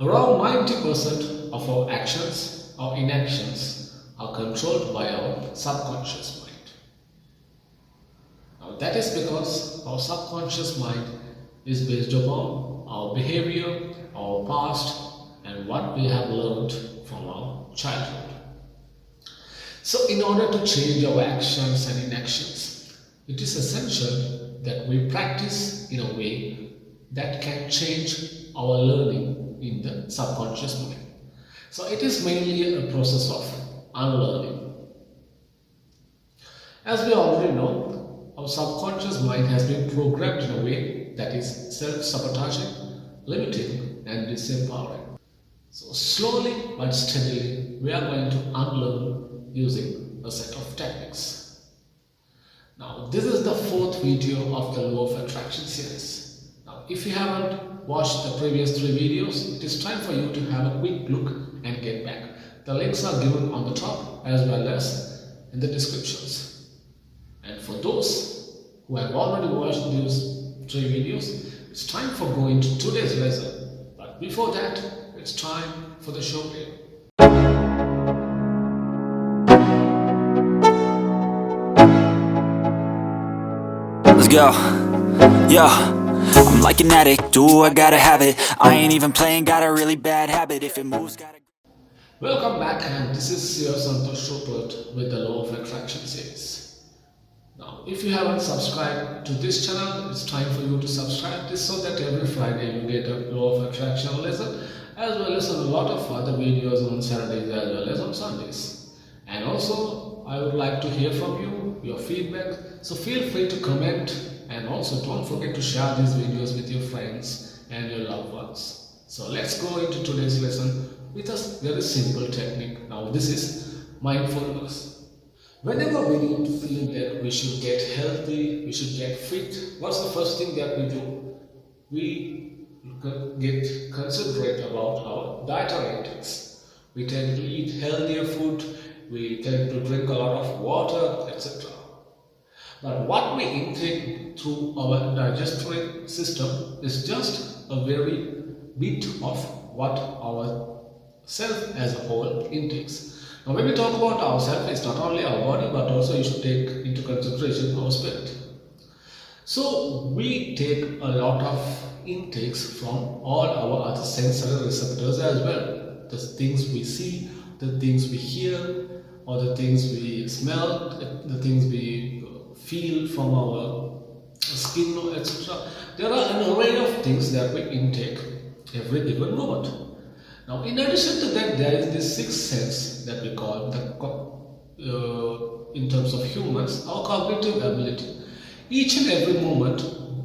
Around 90% of our actions or inactions are controlled by our subconscious mind. Now, that is because our subconscious mind is based upon our behavior, our past, and what we have learned from our childhood. So, in order to change our actions and inactions, it is essential that we practice in a way that can change our learning in the subconscious mind. So, it is mainly a process of unlearning. As we already know, our subconscious mind has been programmed in a way that is self-sabotaging, limiting, and disempowering. So slowly but steadily, we are going to unlearn using a set of techniques. Now, this is the fourth video of the Law of Attraction series. Now, if you haven't watched the previous 3 videos, it is time for you to have a quick look and get back. The links are given on the top as well as in the descriptions. And for those who have already watched these 3 videos, it's time for going to today's lesson. But before that, it's time for the show reel. Let's go. Yo, I'm like an addict, do I gotta have it. I ain't even playing, got a really bad habit. If it moves, gotta... Welcome back, and this is your Santhosh Rupert with the Law of Attraction series. Now, if you haven't subscribed to this channel, it's time for you to subscribe this so that every Friday you get a Law of Attraction lesson, as well as a lot of other videos on Saturdays as well as on Sundays. And also, I would like to hear from you, your feedback, so feel free to comment, and also don't forget to share these videos with your friends and your loved ones. So let's go into today's lesson with a very simple technique. Now, this is mindfulness. Whenever we need to feel that we should get healthy, we should get fit, what's the first thing that we do? We get considerate about our dietary intakes. We tend to eat healthier food, we tend to drink a lot of water, etc. But what we intake through our digestive system is just a very bit of what our self as a whole intakes. Now, when we talk about ourselves, it's not only our body, but also you should take into consideration our spirit. So, we take a lot of intakes from all our other sensory receptors as well. The things we see, the things we hear, or the things we smell, the things we feel from our skin, etc. There are an array of things that we intake every given moment. Now, in addition to that, there is this sixth sense that we call in terms of humans, our cognitive ability. Each and every moment,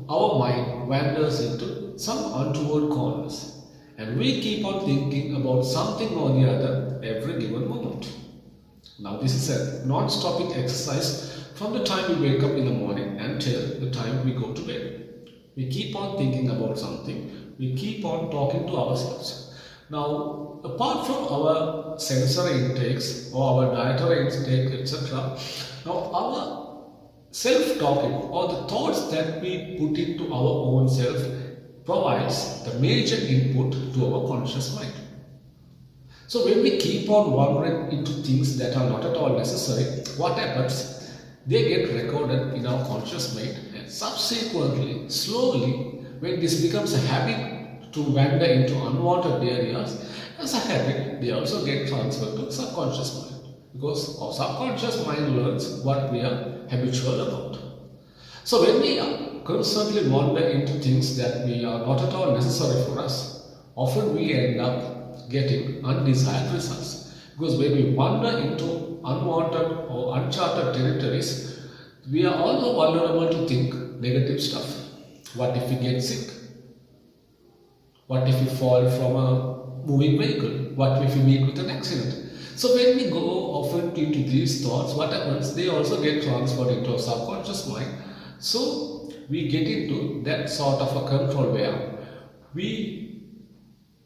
our mind wanders into some untoward corners, and we keep on thinking about something or the other every given moment. Now, this is a non-stopping exercise from the time we wake up in the morning until the time we go to bed. We keep on thinking about something, we keep on talking to ourselves. Now, apart from our sensory intakes or our dietary intake, etc., now our self-talking or the thoughts that we put into our own self provides the major input to our conscious mind. So when we keep on wandering into things that are not at all necessary, what happens? They get recorded in our conscious mind, and subsequently, slowly, when this becomes a habit to wander into unwanted areas, as a habit, they also get transferred to subconscious mind, because our subconscious mind learns what we are habitual about. So when we constantly wander into things that we are not at all necessary for us, often we end up getting undesired results, because when we wander into unwanted or uncharted territories, we are also vulnerable to think negative stuff. What if we get sick? What if we fall from a moving vehicle? What if we meet with an accident? So when we go often into these thoughts, what happens? They also get transferred into our subconscious mind. So we get into that sort of a control where we,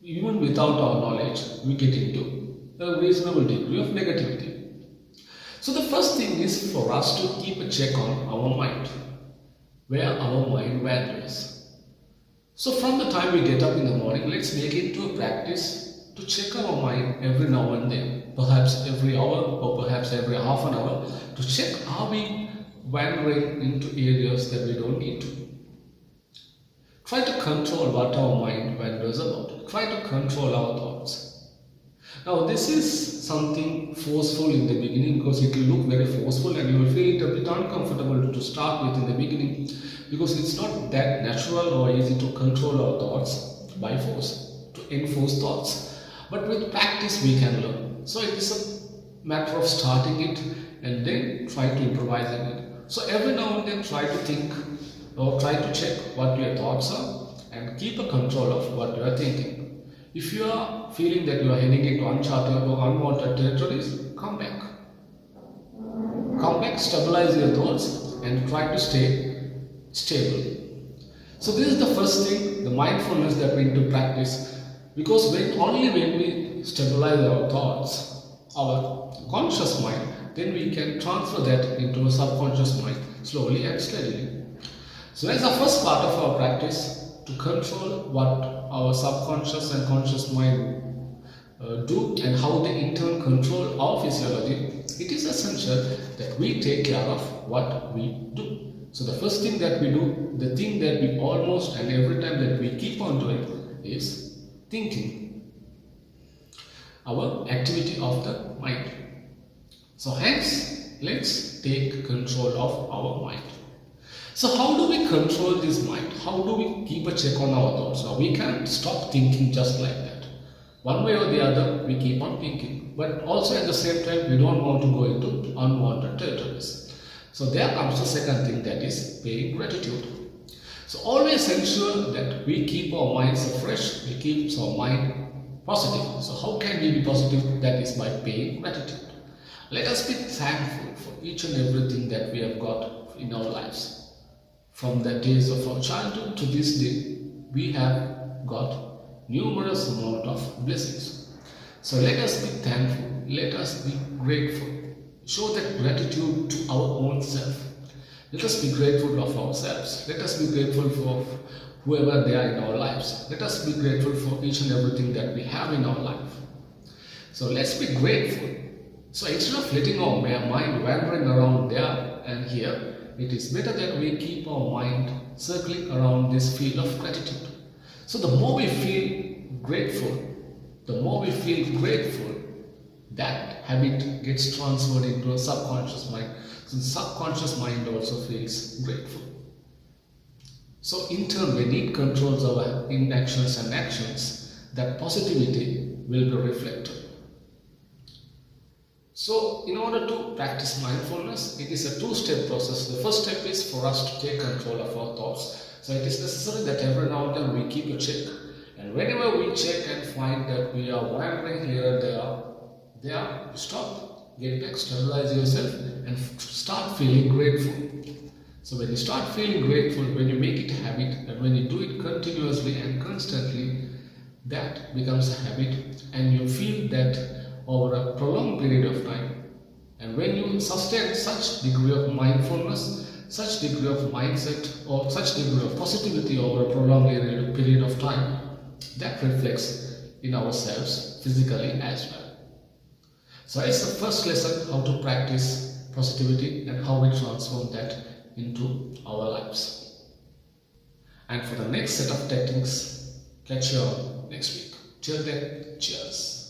even without our knowledge, we get into a reasonable degree of negativity. So the first thing is for us to keep a check on our mind, where our mind wanders. So from the time we get up in the morning, let's make it to a practice to check our mind every now and then, perhaps every hour or perhaps every half an hour, to check are we wandering into areas that we don't need to. Try to control what our mind wanders about. Try to control our thoughts. Now this is something forceful in the beginning because it will look very forceful and you will feel it a bit uncomfortable to start with in the beginning because it's not that natural or easy to control our thoughts by force, to enforce thoughts. But with practice we can learn. So it is a matter of starting it and then try to improvise in it. So every now and then try to think or try to check what your thoughts are and keep a control of what you are thinking. If you are feeling that you are heading into uncharted or unwanted territories, come back. Come back, stabilize your thoughts and try to stay stable. So this is the first thing, the mindfulness that we need to practice, because only when we stabilize our thoughts, our conscious mind, then we can transfer that into a subconscious mind slowly and steadily. So that's the first part of our practice, to control what our subconscious and conscious mind do and how they in turn control our physiology. It is essential that we take care of what we do. So the first thing that we do, the thing that we almost and every time that we keep on doing is thinking, our activity of the mind. So hence, let's take control of our mind. So how do we control this mind? How do we keep a check on our thoughts? Now we can't stop thinking just like that. One way or the other, we keep on thinking. But also at the same time, we don't want to go into unwanted territories. So there comes the second thing, that is paying gratitude. So always ensure that we keep our minds fresh, we keep our mind positive. So how can we be positive? That is by paying gratitude. Let us be thankful for each and everything that we have got in our lives. From the days of our childhood to this day, we have got numerous amount of blessings. So let us be thankful, let us be grateful. Show that gratitude to our own self. Let us be grateful of ourselves. Let us be grateful for whoever they are in our lives. Let us be grateful for each and everything that we have in our life. So let's be grateful. So instead of letting our mind wandering around there and here, it is better that we keep our mind circling around this field of gratitude. So the more we feel grateful, that habit gets transferred into a subconscious mind. So the subconscious mind also feels grateful. So in turn, when it controls our inactions and actions, that positivity will be reflected. So in order to practice mindfulness, it is a two-step process. The first step is for us to take control of our thoughts. So it is necessary that every now and then we keep a check. And whenever we check and find that we are wandering here and there, stop, get back, stabilize yourself and start feeling grateful. So when you start feeling grateful, when you make it a habit and when you do it continuously and constantly, that becomes a habit and you feel that over a prolonged period of time. And when you sustain such degree of mindfulness, such degree of mindset or such degree of positivity over a prolonged period of time, that reflects in ourselves physically as well. So it's the first lesson, how to practice positivity and how we transform that into our lives. And for the next set of techniques, catch you on next week. Till then, cheers.